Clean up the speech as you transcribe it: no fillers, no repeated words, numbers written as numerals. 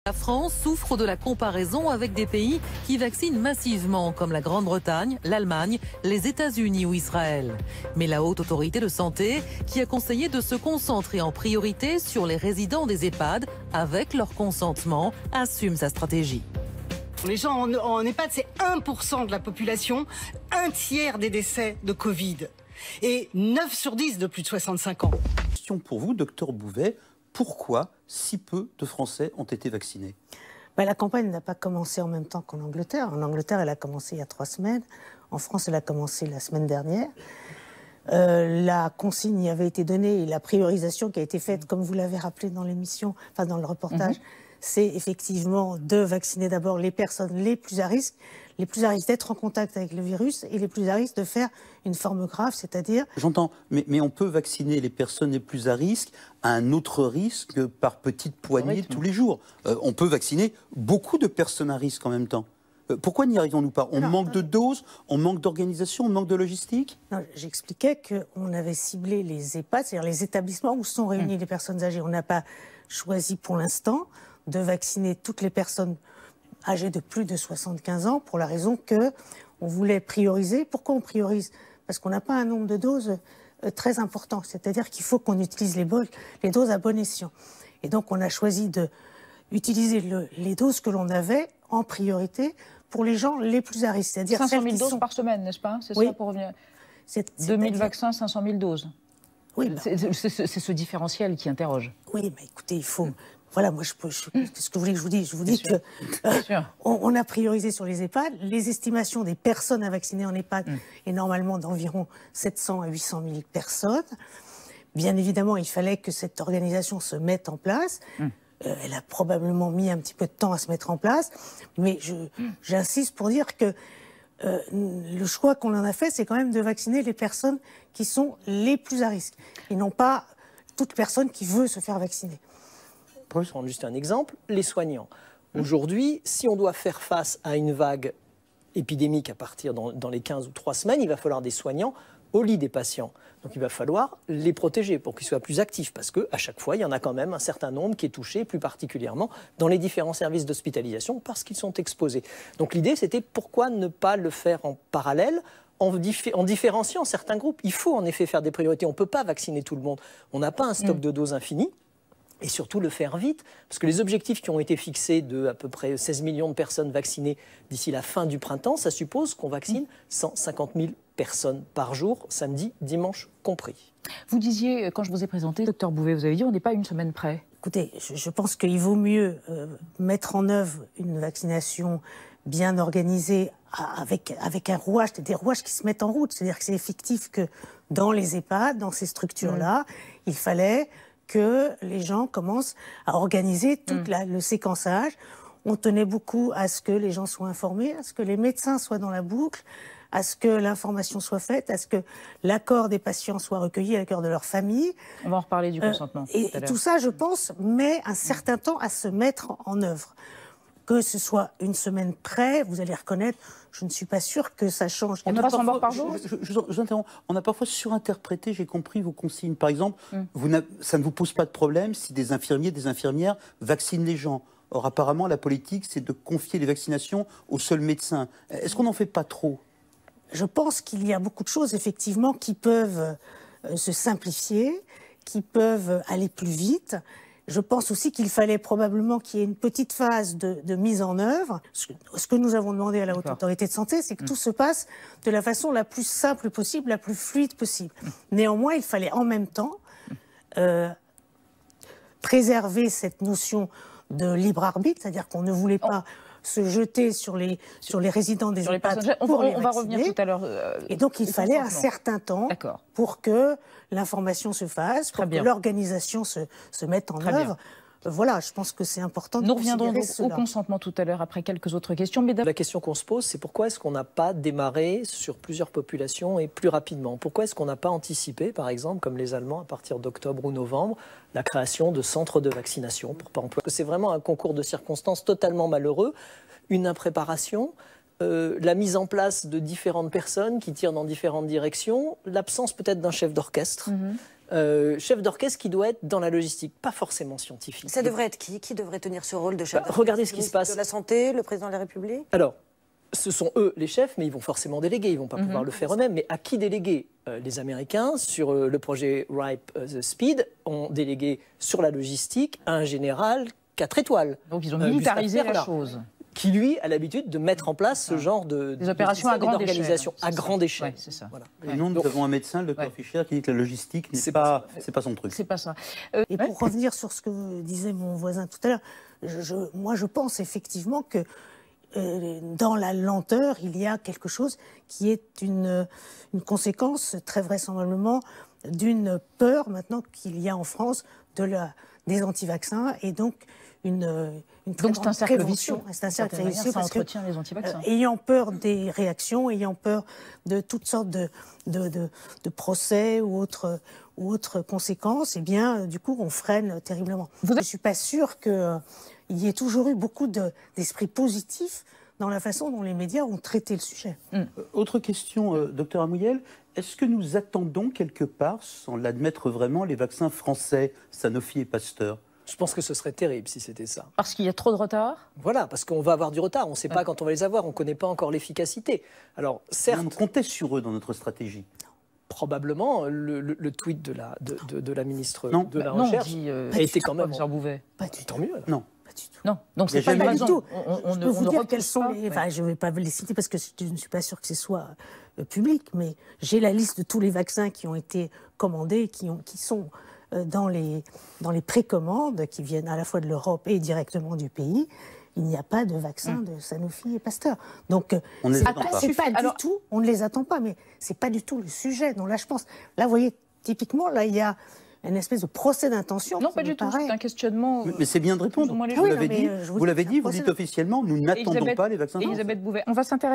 La France souffre de la comparaison avec des pays qui vaccinent massivement, comme la Grande-Bretagne, l'Allemagne, les États-Unis ou Israël. Mais la Haute Autorité de Santé, qui a conseillé de se concentrer en priorité sur les résidents des EHPAD avec leur consentement, assume sa stratégie. Les gens en EHPAD, c'est 1% de la population, un tiers des décès de Covid et 9 sur 10 de plus de 65 ans. Question pour vous, docteur Bouvet. Pourquoi si peu de Français ont été vaccinés? La campagne n'a pas commencé en même temps qu'en Angleterre. En Angleterre, elle a commencé il y a 3 semaines. En France, elle a commencé la semaine dernière. La consigne y avait été donnée et la priorisation qui a été faite, comme vous l'avez rappelé dans l'émission, enfin dans le reportage, c'est effectivement de vacciner d'abord les personnes les plus à risque d'être en contact avec le virus et les plus à risque de faire une forme grave, c'est-à-dire... J'entends, mais on peut vacciner les personnes les plus à risque à un autre risque par petites poignées tous les jours. On peut vacciner beaucoup de personnes à risque en même temps. Pourquoi n'y arrivons-nous pas? On manque de doses, on manque d'organisation, on manque de logistique? J'expliquais qu'on avait ciblé les EHPAD, c'est-à-dire les établissements où sont réunies les personnes âgées. On n'a pas choisi pour l'instant de vacciner toutes les personnes âgés de plus de 75 ans, pour la raison qu'on voulait prioriser. Pourquoi on priorise? Parce qu'on n'a pas un nombre de doses très important. C'est-à-dire qu'il faut qu'on utilise les doses à bon escient. Et donc on a choisi d'utiliser les doses que l'on avait en priorité pour les gens les plus à risque. C'est-à-dire 500 000 doses par semaine, n'est-ce pas? C'est ça pour revenir. 2000 vaccins, 500 000 doses. Oui, c'est ce différentiel qui interroge. Oui, mais écoutez, il faut... Voilà, moi, qu'est-ce que vous voulez que je vous dise? Je vous dis qu'on a priorisé sur les EHPAD. Les estimations des personnes à vacciner en EHPAD est normalement d'environ 700 à 800 000 personnes. Bien évidemment, il fallait que cette organisation se mette en place. Elle a probablement mis un petit peu de temps à se mettre en place. Mais j'insiste pour dire que le choix qu'on en a fait, c'est quand même de vacciner les personnes qui sont les plus à risque. Et non pas toute personne qui veut se faire vacciner. Pour prendre juste un exemple, les soignants. Aujourd'hui, si on doit faire face à une vague épidémique à partir dans les 15 ou 3 semaines, il va falloir des soignants au lit des patients. Donc il va falloir les protéger pour qu'ils soient plus actifs, parce qu'à chaque fois, il y en a quand même un certain nombre qui est touché, plus particulièrement dans les différents services d'hospitalisation, parce qu'ils sont exposés. Donc l'idée, c'était pourquoi ne pas le faire en parallèle, en différenciant certains groupes. Il faut en effet faire des priorités. On ne peut pas vacciner tout le monde. On n'a pas un stock de doses infini. Et surtout le faire vite, parce que les objectifs qui ont été fixés de à peu près 16 millions de personnes vaccinées d'ici la fin du printemps, ça suppose qu'on vaccine 150 000 personnes par jour, samedi, dimanche compris. Vous disiez, quand je vous ai présenté, docteur Bouvet, vous avez dit on n'est pas une semaine près. Écoutez, je pense qu'il vaut mieux mettre en œuvre une vaccination bien organisée avec un rouage, des rouages qui se mettent en route. C'est-à-dire que c'est effectif que dans les EHPAD, dans ces structures-là, il fallait que les gens commencent à organiser tout le séquençage. On tenait beaucoup à ce que les gens soient informés, à ce que les médecins soient dans la boucle, à ce que l'information soit faite, à ce que l'accord des patients soit recueilli, l'accord de leur famille. On va en reparler du consentement. Et tout ça, je pense, met un certain temps à se mettre en œuvre. Que ce soit une semaine près, vous allez reconnaître, je ne suis pas sûre que ça change. On a 300 morts par jour. Je interromps. On a parfois surinterprété, j'ai compris, vos consignes. Par exemple, ça ne vous pose pas de problème si des infirmiers, des infirmières vaccinent les gens. Or, apparemment, la politique, c'est de confier les vaccinations aux seuls médecins. Est-ce qu'on n'en fait pas trop? Je pense qu'il y a beaucoup de choses, effectivement, qui peuvent se simplifier, qui peuvent aller plus vite. Je pense aussi qu'il fallait probablement qu'il y ait une petite phase de mise en œuvre. Ce que nous avons demandé à la Haute Autorité de Santé, c'est que tout se passe de la façon la plus simple possible, la plus fluide possible. Néanmoins, il fallait en même temps préserver cette notion de libre arbitre, c'est-à-dire qu'on ne voulait pas se jeter sur les résidents des EHPAD pour les vacciner. On va revenir tout à l'heure. Et donc il fallait un certain temps pour que l'information se fasse, pour que l'organisation se mette en œuvre. Voilà, je pense que c'est important de considérer cela. Nous reviendrons au consentement tout à l'heure après quelques autres questions. La question qu'on se pose, c'est pourquoi est-ce qu'on n'a pas démarré sur plusieurs populations et plus rapidement? Pourquoi est-ce qu'on n'a pas anticipé, par exemple, comme les Allemands, à partir d'octobre ou novembre, la création de centres de vaccination pour pas employer? C'est vraiment un concours de circonstances totalement malheureux, une impréparation, la mise en place de différentes personnes qui tirent dans différentes directions, l'absence peut-être d'un chef d'orchestre. chef d'orchestre qui doit être dans la logistique, pas forcément scientifique. Ça devrait être qui devrait tenir ce rôle de chef d'orchestre? Regardez ce qui se passe. De la Santé, le président de la République? Alors, ce sont eux les chefs, mais ils vont forcément déléguer, ils ne vont pas pouvoir le faire eux-mêmes. Mais à qui déléguer? Les Américains, sur le projet Ripe the Speed, ont délégué sur la logistique un général 4 étoiles. Donc ils ont militarisé la chose. Qui, lui, a l'habitude de mettre en place ce genre des opérations à grande échelle. À grande échelle. C'est ça. Voilà. Et nous avons un médecin, le docteur Fischer, qui dit que la logistique, c'est pas son truc. C'est pas ça. Et pour revenir sur ce que disait mon voisin tout à l'heure, moi je pense effectivement que dans la lenteur, il y a quelque chose qui est une conséquence, très vraisemblablement, d'une peur maintenant qu'il y a en France des anti-vaccins et donc donc c'est un cercle vicieux. C'est un cercle vicieux ça entretient les anti-vaccins. Ayant peur des réactions, ayant peur de toutes sortes de procès ou autres conséquences, eh bien, du coup, on freine terriblement. Je ne suis pas sûre qu'il y ait toujours eu beaucoup d'esprit positif dans la façon dont les médias ont traité le sujet. Autre question, docteur Amouyel. Est-ce que nous attendons quelque part, sans l'admettre vraiment, les vaccins français, Sanofi et Pasteur? Je pense que ce serait terrible si c'était ça. Parce qu'il y a trop de retard? Voilà, parce qu'on va avoir du retard. On ne sait pas quand on va les avoir. On ne connaît pas encore l'efficacité. Alors, certes, on comptait sur eux dans notre stratégie. Probablement, le tweet de la ministre de la Recherche a été quand même... Pas du tout. Tant mieux. Alors. Non. Non, donc c'est pas une raison. Du tout. Je peux vous dire quels sont les... Enfin, je ne vais pas les citer parce que je ne suis pas sûre que ce soit public, mais j'ai la liste de tous les vaccins qui ont été commandés, qui sont dans les précommandes, qui viennent à la fois de l'Europe et directement du pays. Il n'y a pas de vaccin de Sanofi et Pasteur. Donc, on ne les attend pas. C'est pas du tout, on ne les attend pas, mais c'est pas du tout le sujet. Donc là, je pense, là, vous voyez, typiquement, là, il y a une espèce de procès d'intention. Non, pas du tout, c'est un questionnement... Mais c'est bien de répondre. Vous l'avez dit, vous dites officiellement, nous n'attendons pas les vaccins. Elisabeth Bouvet, on va s'intéresser